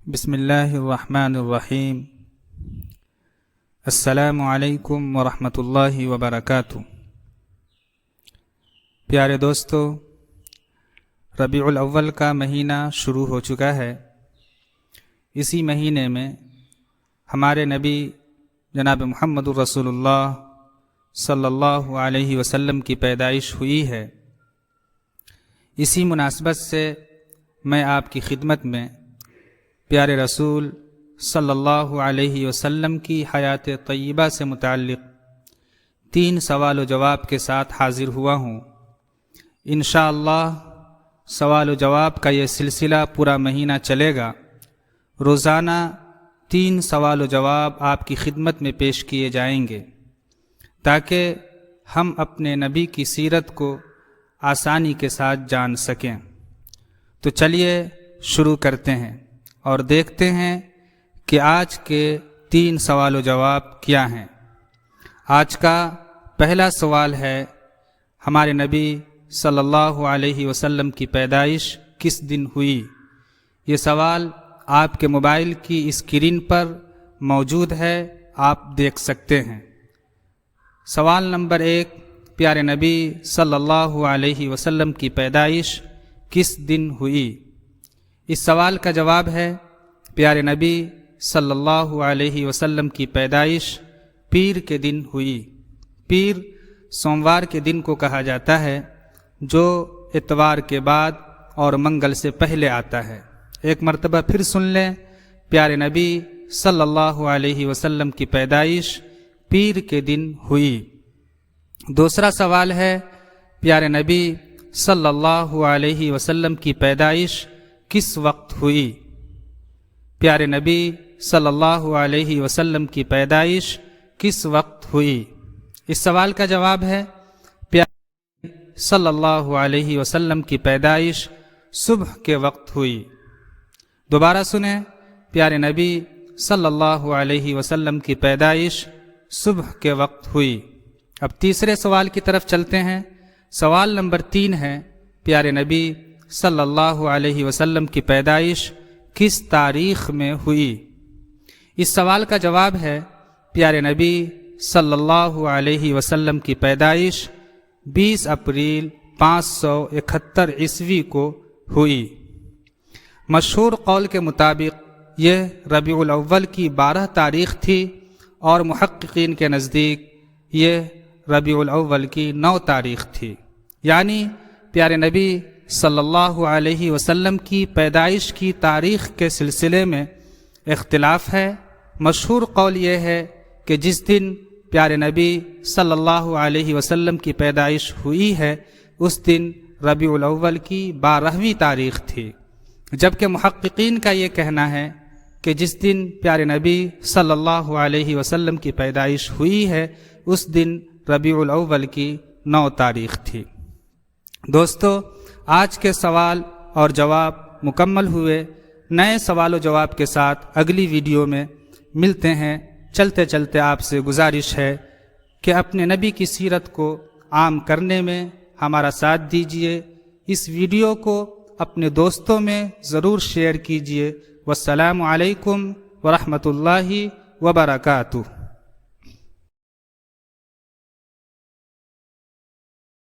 بسم اللہ الرحمن الرحیم۔ السلام علیکم ورحمۃ اللہ وبرکاتہ۔ پیارے دوستو، ربیع الاول کا مہینہ شروع ہو چکا ہے۔ اسی مہینے میں ہمارے نبی جناب محمد رسول اللہ صلی اللہ علیہ وسلم کی پیدائش ہوئی ہے۔ اسی مناسبت سے میں آپ کی خدمت میں پیارے رسول صلی اللہ علیہ وسلم کی حیات طیبہ سے متعلق 3 سوال و جواب کے ساتھ حاضر ہوا ہوں۔ انشاءاللہ سوال و جواب کا یہ سلسلہ پورا مہینہ چلے گا۔ روزانہ 3 سوال و جواب آپ کی خدمت میں پیش کیے جائیں گے تاکہ ہم اپنے نبی کی سیرت کو آسانی کے ساتھ جان سکیں۔ تو چلیے شروع کرتے ہیں اور دیکھتے ہیں کہ آج کے 3 سوال و جواب کیا ہیں۔ آج کا پہلا سوال ہے، ہمارے نبی صلی اللہ علیہ وسلم کی پیدائش کس دن ہوئی؟ یہ سوال آپ کے موبائل کی اسکرین پر موجود ہے، آپ دیکھ سکتے ہیں۔ سوال نمبر 1، پیارے نبی صلی اللہ علیہ وسلم کی پیدائش کس دن ہوئی؟ اس سوال کا جواب ہے، پیارے نبی صلی اللہ علیہ وسلم کی پیدائش پیر کے دن ہوئی۔ پیر سوموار کے دن کو کہا جاتا ہے جو اتوار کے بعد اور منگل سے پہلے آتا ہے۔ ایک مرتبہ پھر سن لیں، پیارے نبی صلی اللہ علیہ وسلم کی پیدائش پیر کے دن ہوئی۔ دوسرا سوال ہے، پیارے نبی صلی اللہ علیہ وسلم کی پیدائش کس وقت ہوئی؟ پیارے نبی صلی اللہ علیہ وسلم کی پیدائش کس وقت ہوئی؟ اس سوال کا جواب ہے، پیارے نبی صلی اللہ علیہ وسلم کی پیدائش صبح کے وقت ہوئی۔ دوبارہ سنیں، پیارے نبی صلی اللہ علیہ وسلم کی پیدائش صبح کے وقت ہوئی۔ اب تیسرے سوال کی طرف چلتے ہیں۔ سوال نمبر 3 ہے، پیارے نبی صلی اللہ علیہ وسلم کی پیدائش کس تاریخ میں ہوئی؟ اس سوال کا جواب ہے، پیارے نبی صلی اللہ علیہ وسلم کی پیدائش 20 اپریل 571 عیسوی کو ہوئی۔ مشہور قول کے مطابق یہ ربیع الاول کی 12 تاریخ تھی اور محققین کے نزدیک یہ ربیع الاول کی 9 تاریخ تھی۔ یعنی پیارے نبی صلی اللہ علیہ وسلم کی پیدائش کی تاریخ کے سلسلے میں اختلاف ہے۔ مشہور قول یہ ہے کہ جس دن پیارے نبی صلی اللہ علیہ وسلم کی پیدائش ہوئی ہے اس دن ربیع الاول کی 12ویں تاریخ تھی، جبکہ محققین کا یہ کہنا ہے کہ جس دن پیارے نبی صلی اللہ علیہ وسلم کی پیدائش ہوئی ہے اس دن ربیع الاول کی 9 تاریخ تھی۔ دوستو، آج کے سوال اور جواب مکمل ہوئے۔ نئے سوال و جواب کے ساتھ اگلی ویڈیو میں ملتے ہیں۔ چلتے چلتے آپ سے گزارش ہے کہ اپنے نبی کی سیرت کو عام کرنے میں ہمارا ساتھ دیجیے۔ اس ویڈیو کو اپنے دوستوں میں ضرور شیئر کیجیے۔ والسلام علیکم ورحمۃ اللہ وبرکاتہ۔